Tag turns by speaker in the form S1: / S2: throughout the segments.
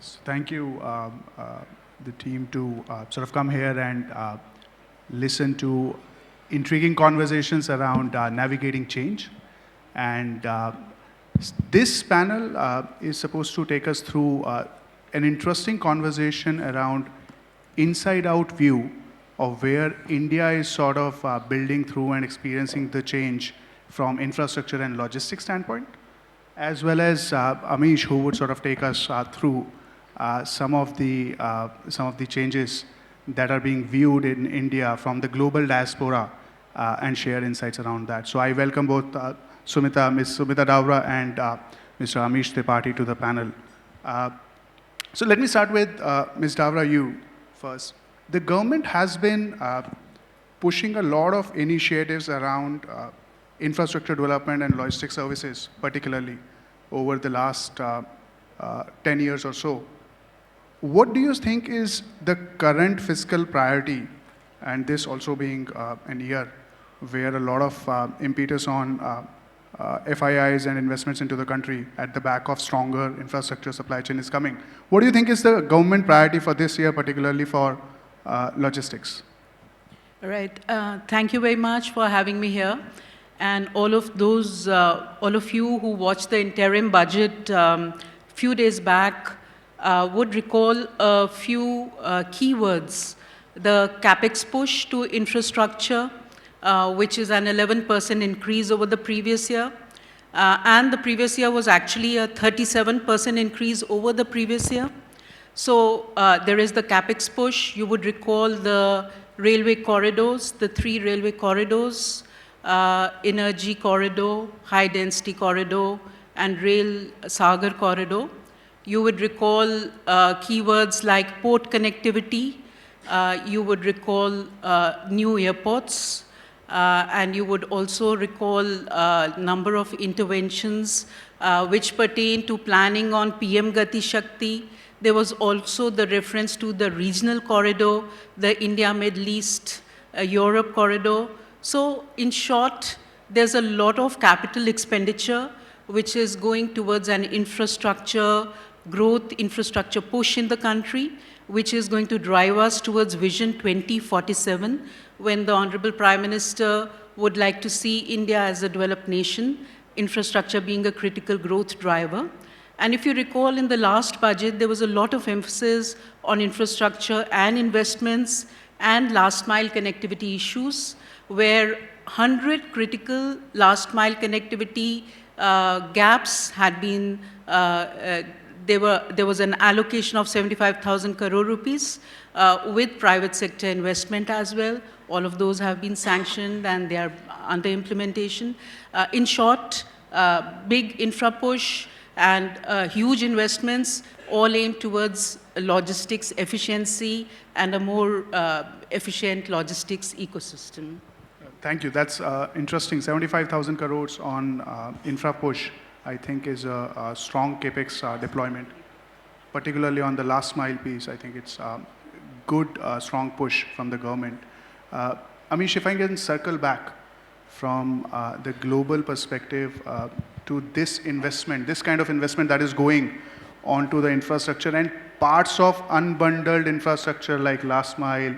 S1: So thank you, the team, to sort of come here and listen to intriguing conversations around navigating change. And this panel is supposed to take us through an interesting conversation around inside-out view of where India is sort of building through and experiencing the change from infrastructure and logistics standpoint, as well as Amish, who would sort of take us through some of the changes that are being viewed in India from the global diaspora and share insights around that. So I welcome both Ms. Sumita Dawra and Mr. Amish Tripathi to the panel. So let me start with Ms. Dawra, you first. The government has been pushing a lot of initiatives around infrastructure development and logistics services, particularly over the last 10 years or so. What do you think is the current fiscal priority, and this also being an year where a lot of impetus on FIIs and investments into the country at the back of stronger infrastructure supply chain is coming? What do you think is the government priority for this year, particularly for logistics?
S2: All right. Thank you very much for having me here. And all of you who watched the interim budget few days back would recall a few keywords. The capex push to infrastructure, which is an 11% increase over the previous year. And the previous year was actually a 37% increase over the previous year. So there is the capex push. You would recall the railway corridors, the 3 railway corridors, energy corridor, high density corridor, and rail Sagar corridor. You would recall keywords like port connectivity. You would recall new airports. And you would also recall a number of interventions which pertain to planning on PM Gati Shakti. There was also the reference to the regional corridor, the India-Middle East, Europe corridor. So in short, there's a lot of capital expenditure which is going towards an infrastructure growth, infrastructure push in the country, which is going to drive us towards Vision 2047, when the Honorable Prime Minister would like to see India as a developed nation, infrastructure being a critical growth driver. And if you recall, in the last budget, there was a lot of emphasis on infrastructure and investments and last mile connectivity issues, where 100 critical last mile connectivity gaps had been there was an allocation of 75,000 crore rupees with private sector investment as well. All of those have been sanctioned and they are under implementation. In short, big infra push and huge investments all aimed towards logistics efficiency and a more efficient logistics ecosystem.
S1: Thank you. That's interesting. 75,000 crores on infra push, I think, is a strong capex deployment, particularly on the last mile piece. I think it's a good, strong push from the government. Amish, if I can circle back from the global perspective to this investment, this kind of investment that is going onto the infrastructure and parts of unbundled infrastructure like last mile,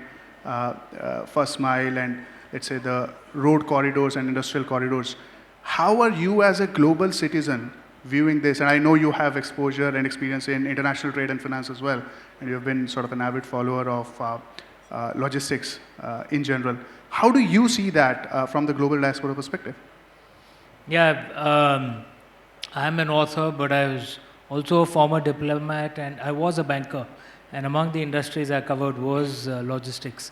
S1: first mile, and let's say the road corridors and industrial corridors. How are you as a global citizen viewing this? And I know you have exposure and experience in international trade and finance as well, and you've been sort of an avid follower of logistics in general. How do you see that from the global diaspora perspective?
S3: Yeah, I'm an author, but I was also a former diplomat, and I was a banker. And among the industries I covered was logistics.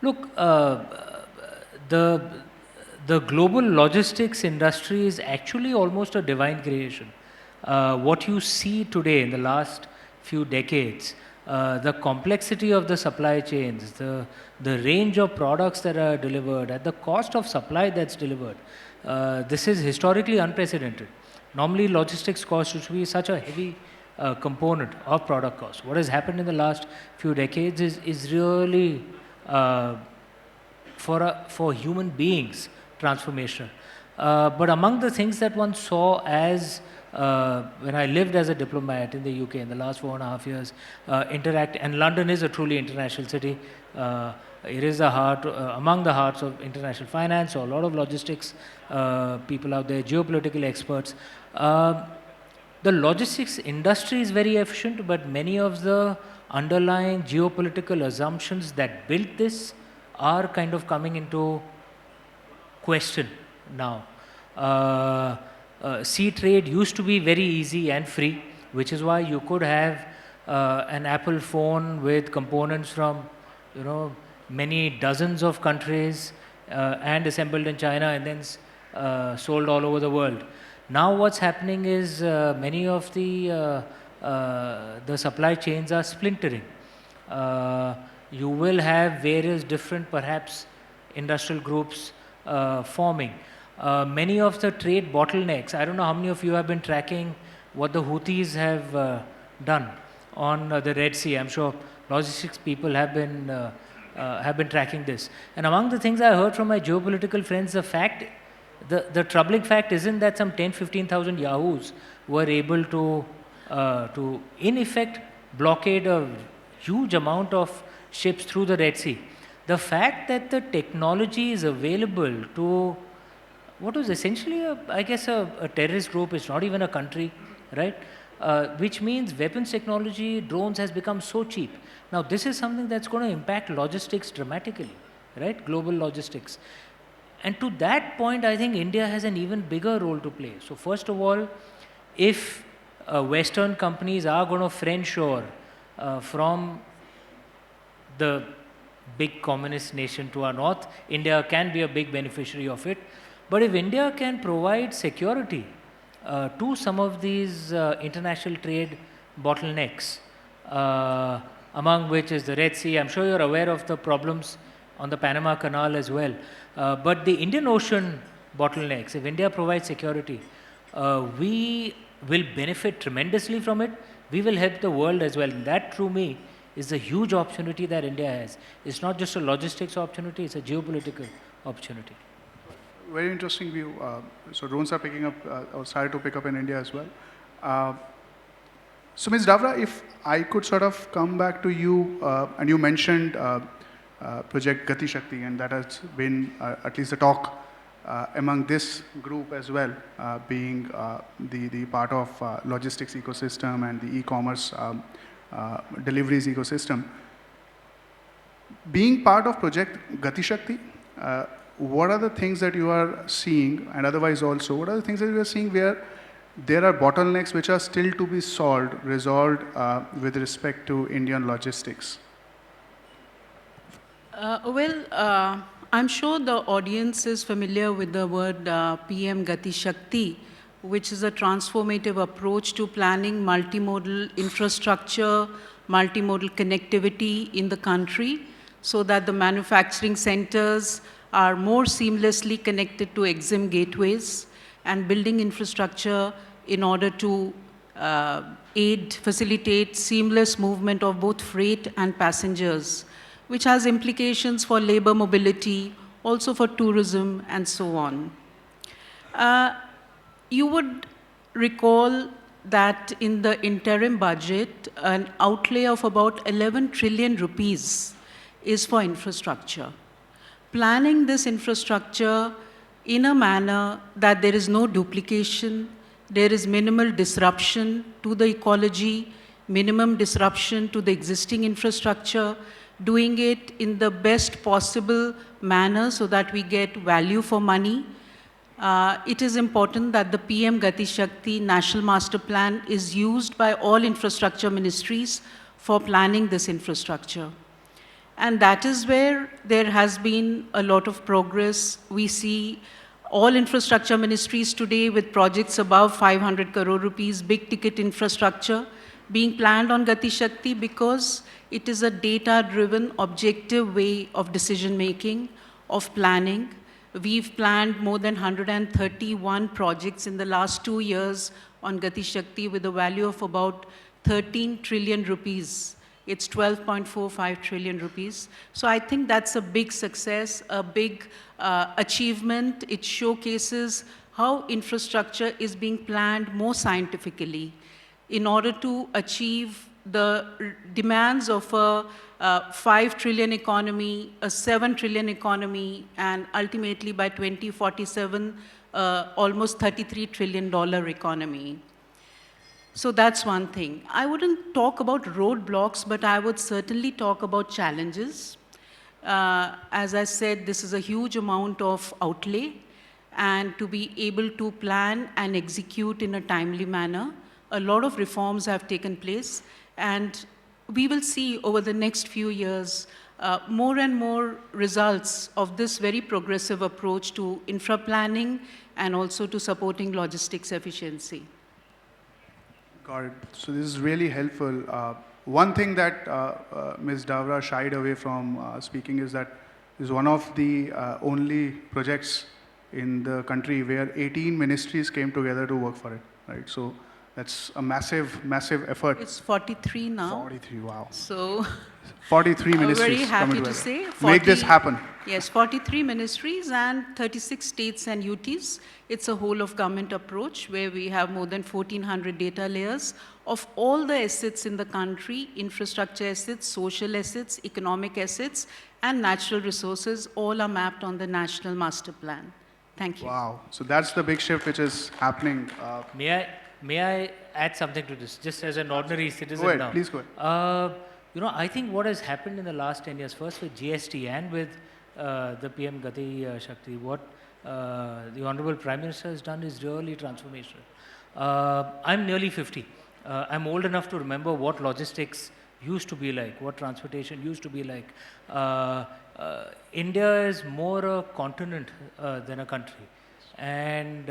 S3: Look, the global logistics industry is actually almost a divine creation. What you see today in the last few decades, the complexity of the supply chains, the range of products that are delivered, at the cost of supply that's delivered, this is historically unprecedented. Normally, logistics cost should be such a heavy component of product cost. What has happened in the last few decades is really for human beings transformational. But among the things that one saw as when I lived as a diplomat in the UK in the last 4.5 years, and London is a truly international city. It is the heart, among the hearts of international finance, so a lot of logistics people out there, geopolitical experts. The logistics industry is very efficient, but many of the underlying geopolitical assumptions that built this are kind of coming into question now. Sea trade used to be very easy and free, which is why you could have an Apple phone with components from, many dozens of countries and assembled in China and then sold all over the world. Now what's happening is many of the supply chains are splintering. You will have various different, perhaps, industrial groups forming. Many of the trade bottlenecks, I don't know how many of you have been tracking what the Houthis have done on the Red Sea. I'm sure logistics people have been tracking this. And among the things I heard from my geopolitical friends, the troubling fact isn't that some 10,000-15,000 yahoos were able to in effect blockade a huge amount of ships through the Red Sea. The fact that the technology is available to what was essentially a terrorist group, it's not even a country, right? Which means weapons technology, drones has become so cheap. Now this is something that's going to impact logistics dramatically, right? Global logistics. And to that point, I think India has an even bigger role to play. So first of all, if Western companies are going to friendshore from the big communist nation to our north, India can be a big beneficiary of it. But if India can provide security to some of these international trade bottlenecks, among which is the Red Sea, I'm sure you're aware of the problems on the Panama Canal as well. But the Indian Ocean bottlenecks, if India provides security, we will benefit tremendously from it. We will help the world as well. And that, to me, is a huge opportunity that India has. It's not just a logistics opportunity, it's a geopolitical opportunity.
S1: Very interesting view. So drones are picking up, or started to pick up in India as well. So Ms. Dawra, if I could sort of come back to you, and you mentioned Project Gati Shakti, and that has been at least a talk among this group as well, being the part of logistics ecosystem and the e-commerce deliveries ecosystem. Being part of Project Gati Shakti, what are the things that you are seeing, and otherwise also, what are the things that you are seeing where there are bottlenecks which are still to be resolved with respect to Indian logistics?
S2: I'm sure the audience is familiar with the word PM Gati Shakti, which is a transformative approach to planning multimodal infrastructure, multimodal connectivity in the country, so that the manufacturing centers are more seamlessly connected to EXIM gateways and building infrastructure in order to facilitate seamless movement of both freight and passengers, which has implications for labor mobility, also for tourism, and so on. You would recall that in the interim budget, an outlay of about 11 trillion rupees is for infrastructure. Planning this infrastructure in a manner that there is no duplication, there is minimal disruption to the ecology, minimum disruption to the existing infrastructure, doing it in the best possible manner so that we get value for money. It is important that the PM Gati Shakti National Master Plan is used by all infrastructure ministries for planning this infrastructure. And that is where there has been a lot of progress. We see all infrastructure ministries today with projects above 500 crore rupees, big ticket infrastructure, being planned on Gati Shakti because it is a data-driven, objective way of decision-making, of planning. We've planned more than 131 projects in the last 2 years on Gati Shakti with a value of about 13 trillion rupees. It's 12.45 trillion rupees. So I think that's a big success, a big achievement. It showcases how infrastructure is being planned more scientifically in order to achieve the demands of a 5 trillion economy, a 7 trillion economy, and ultimately by 2047, almost $33 trillion economy. So that's one thing. I wouldn't talk about roadblocks, but I would certainly talk about challenges. As I said, this is a huge amount of outlay, and to be able to plan and execute in a timely manner, a lot of reforms have taken place, and we will see over the next few years more and more results of this very progressive approach to infra planning and also to supporting logistics efficiency.
S1: Got it. So this is really helpful. One thing that Ms. Dawra shied away from speaking is that this is one of the only projects in the country where 18 ministries came together to work for it, right? So that's a massive, massive effort.
S2: It's 43 now.
S1: 43, wow.
S2: So
S1: 43 ministries
S2: very happy
S1: coming
S2: to
S1: together.
S2: say.
S1: Make this happen.
S2: Yes, 43 ministries and 36 states and UTs. It's a whole of government approach where we have more than 1,400 data layers of all the assets in the country, infrastructure assets, social assets, economic assets, and natural resources, all are mapped on the National Master Plan. Thank you.
S1: Wow. So that's the big shift which is happening.
S3: May I add something to this, just as an ordinary citizen
S1: Go ahead,
S3: now?
S1: please go ahead.
S3: I think what has happened in the last 10 years, first with GST and with the PM Gati Shakti, what the Honorable Prime Minister has done is really transformational. I'm nearly 50. I'm old enough to remember what logistics used to be like, what transportation used to be like. India is more a continent than a country. And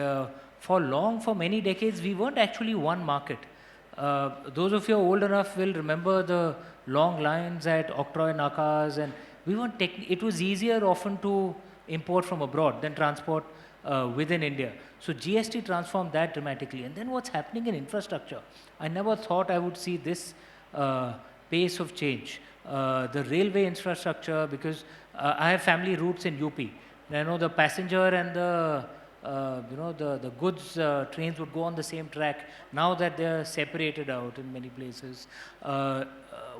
S3: for many decades, we weren't actually one market. Those of you who are old enough will remember the long lines at Octroi Nakas, and we weren't it was easier often to import from abroad than transport within India. So GST transformed that dramatically. And then what's happening in infrastructure? I never thought I would see this pace of change. The railway infrastructure, because I have family roots in UP. And I know the passenger and the goods trains would go on the same track. Now that they're separated out in many places.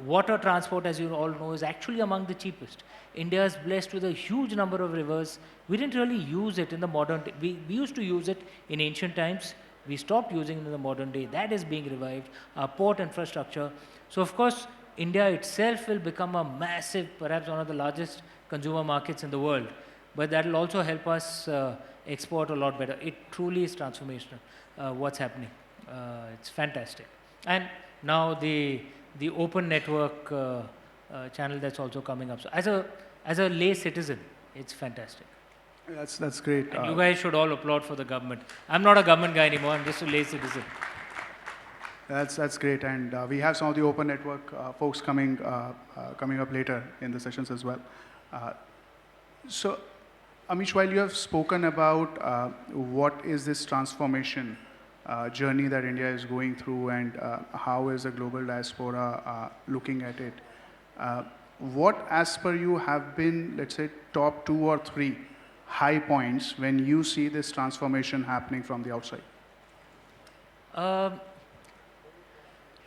S3: Water transport, as you all know, is actually among the cheapest. India is blessed with a huge number of rivers. We didn't really use it in the modern day. We used to use it in ancient times. We stopped using it in the modern day. That is being revived. Our port infrastructure. So of course, India itself will become a massive, perhaps one of the largest consumer markets in the world. But that will also help us export a lot better. It truly is transformational, what's happening. It's fantastic. And now the open network channel that's also coming up. So as a lay citizen, it's fantastic.
S1: That's great.
S3: And you guys should all applaud for the government. I'm not a government guy anymore. I'm just a lay citizen.
S1: That's great, and we have some of the open network folks coming up later in the sessions as well. So, Amish, while you have spoken about what is this transformation journey that India is going through and how is the global diaspora looking at it, what, as per you, have been, let's say, top 2 or 3 high points when you see this transformation happening from the outside?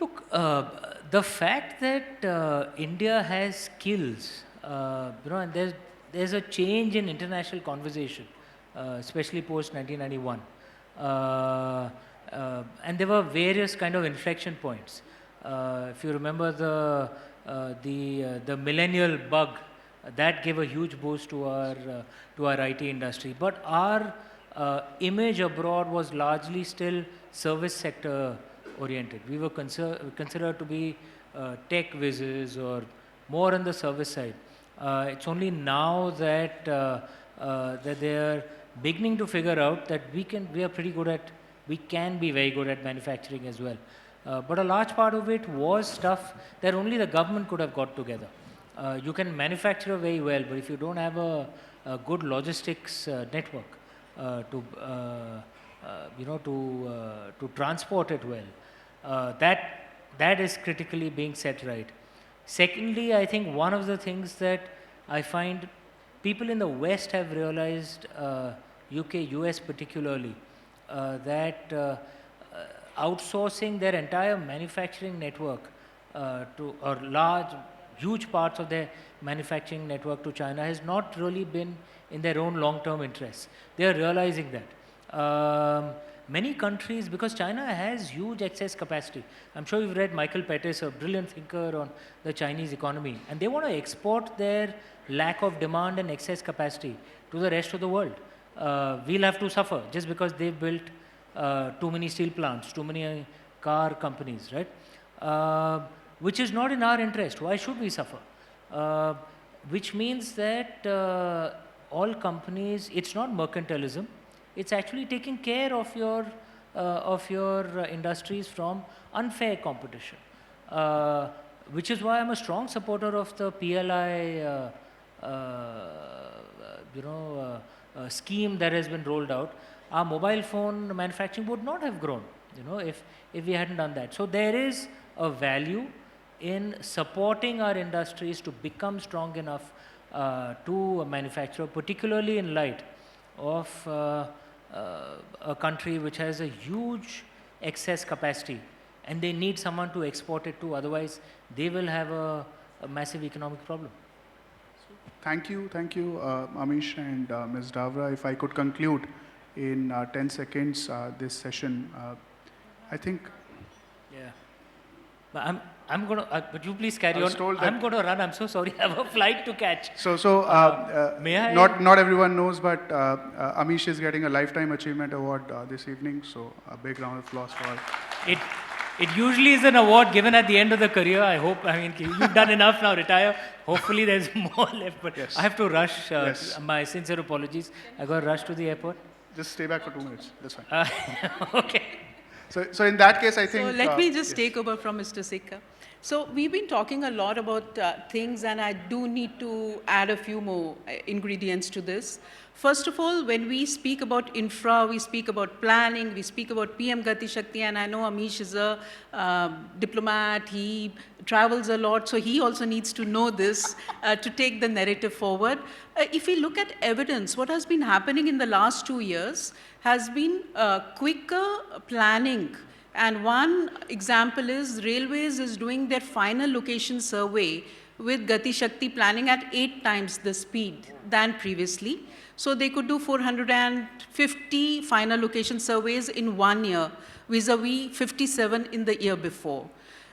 S3: Look, the fact that India has skills, and there's a change in international conversation, especially post 1991, and there were various kind of inflection points. If you remember the millennial bug, that gave a huge boost to our IT industry. But our image abroad was largely still service sector oriented. We were considered to be tech whizzes or more on the service side. It's only now that that they are beginning to figure out that we can be very good at manufacturing as well. But a large part of it was stuff that only the government could have got together. You can manufacture very well, but if you don't have a good logistics network to transport it well, that is critically being set right. Secondly, I think one of the things that I find people in the West have realized, UK, US particularly, that outsourcing their entire manufacturing network to, or huge parts of their manufacturing network to China has not really been in their own long-term interests. They are realizing that. Many countries, because China has huge excess capacity. I'm sure you've read Michael Pettis, a brilliant thinker on the Chinese economy, and they want to export their lack of demand and excess capacity to the rest of the world. We'll have to suffer just because they've built too many steel plants, too many car companies, right? Which is not in our interest. Why should we suffer? Which means that all companies, it's not mercantilism, it's actually taking care of your industries from unfair competition. Which is why I'm a strong supporter of the PLI scheme that has been rolled out. Our mobile phone manufacturing would not have grown, if we hadn't done that. So there is a value in supporting our industries to become strong enough to manufacture, particularly in light of a country which has a huge excess capacity and they need someone to export it to, otherwise they will have a massive economic problem.
S1: Thank you, Amish and Ms. Dawra. If I could conclude in 10 seconds this session, I think.
S3: Yeah, but I'm going to. Would you please carry on?
S1: I'm
S3: going to run. I'm so sorry. I have a flight to catch.
S1: May I? Not everyone knows, but Amish is getting a Lifetime Achievement Award this evening. So a big round of applause for
S3: it. It usually is an award given at the end of the career. I hope. I mean, you've done enough now. Retire. Hopefully, there's more left. But yes. I have to rush. Yes. My sincere apologies. I got to rush to the airport.
S1: Just stay back for 2 minutes. That's fine.
S3: Okay.
S1: So in that case, I think.
S2: So let me just take over from Mr. Sikka. So we've been talking a lot about things, and I do need to add a few more ingredients to this. First of all, when we speak about infra, we speak about planning, we speak about PM Gati Shakti, and I know Amish is a diplomat, he travels a lot, so he also needs to know this to take the narrative forward. If we look at evidence, what has been happening in the last 2 years has been quicker planning. And one example is Railways is doing their final location survey with Gati Shakti planning at 8 times the speed than previously. So they could do 450 final location surveys in 1 year, vis-a-vis 57 in the year before.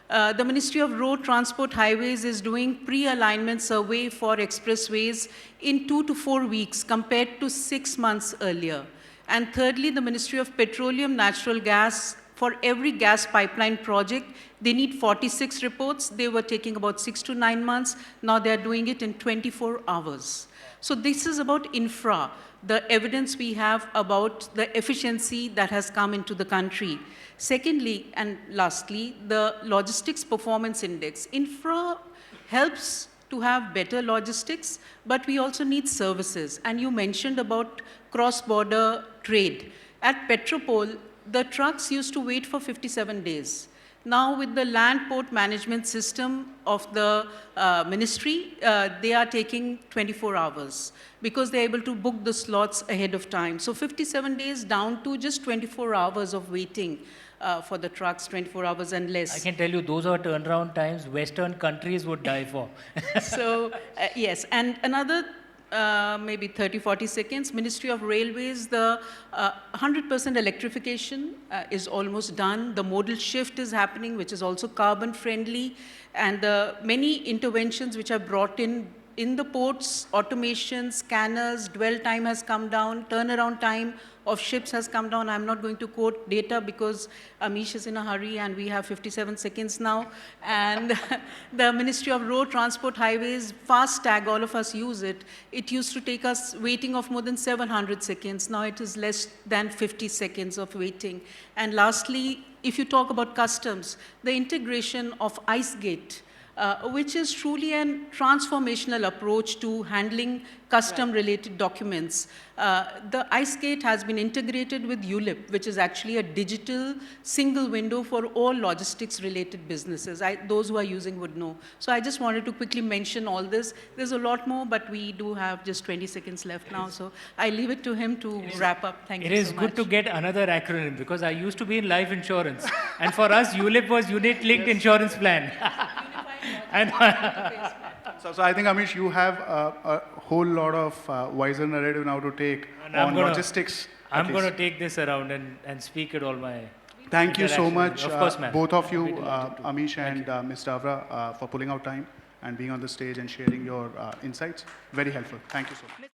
S2: The Ministry of Road Transport Highways is doing pre-alignment survey for expressways in 2 to 4 weeks compared to 6 months earlier. And thirdly, the Ministry of Petroleum, Natural Gas, for every gas pipeline project, they need 46 reports. They were taking about 6 to 9 months. Now they're doing it in 24 hours. So this is about infra, the evidence we have about the efficiency that has come into the country. Secondly, and lastly, the Logistics Performance Index. Infra helps to have better logistics, but we also need services. And you mentioned about cross-border trade. At Petropol, the trucks used to wait for 57 days. Now with the land port management system of the ministry, they are taking 24 hours because they're able to book the slots ahead of time. So 57 days down to just 24 hours of waiting for the trucks, 24 hours and less.
S3: I can tell you those are turnaround times Western countries would die for.
S2: So yes, and another maybe 30, 40 seconds. Ministry of Railways, the 100% electrification is almost done. The modal shift is happening, which is also carbon friendly. And the many interventions which are brought in the ports, automation, scanners, dwell time has come down, turnaround time of ships has come down. I'm not going to quote data because Amish is in a hurry and we have 57 seconds now. And the Ministry of Road Transport Highways, fast tag, all of us use it. It used to take us waiting of more than 700 seconds. Now it is less than 50 seconds of waiting. And lastly, if you talk about customs, the integration of ICE Gate which is truly a transformational approach to handling custom-related documents. The iSkate has been integrated with ULIP, which is actually a digital single window for all logistics-related businesses. Those who are using would know. So I just wanted to quickly mention all this. There's a lot more, but we do have just 20 seconds left now, so I leave it to him to wrap up. Thank you so much.
S3: It is good to get another acronym, because I used to be in life insurance, and for us, ULIP was Unit Linked Insurance Plan. And
S1: so I think, Amish, you have a whole lot of wiser narrative now to take on logistics.
S3: I'm going to take this around and speak at all my
S1: Thank you so much,
S3: of course, ma'am.
S1: both of you, Amish and Ms. Dawra, for pulling out time and being on the stage and sharing your insights. Very helpful. Thank you so much.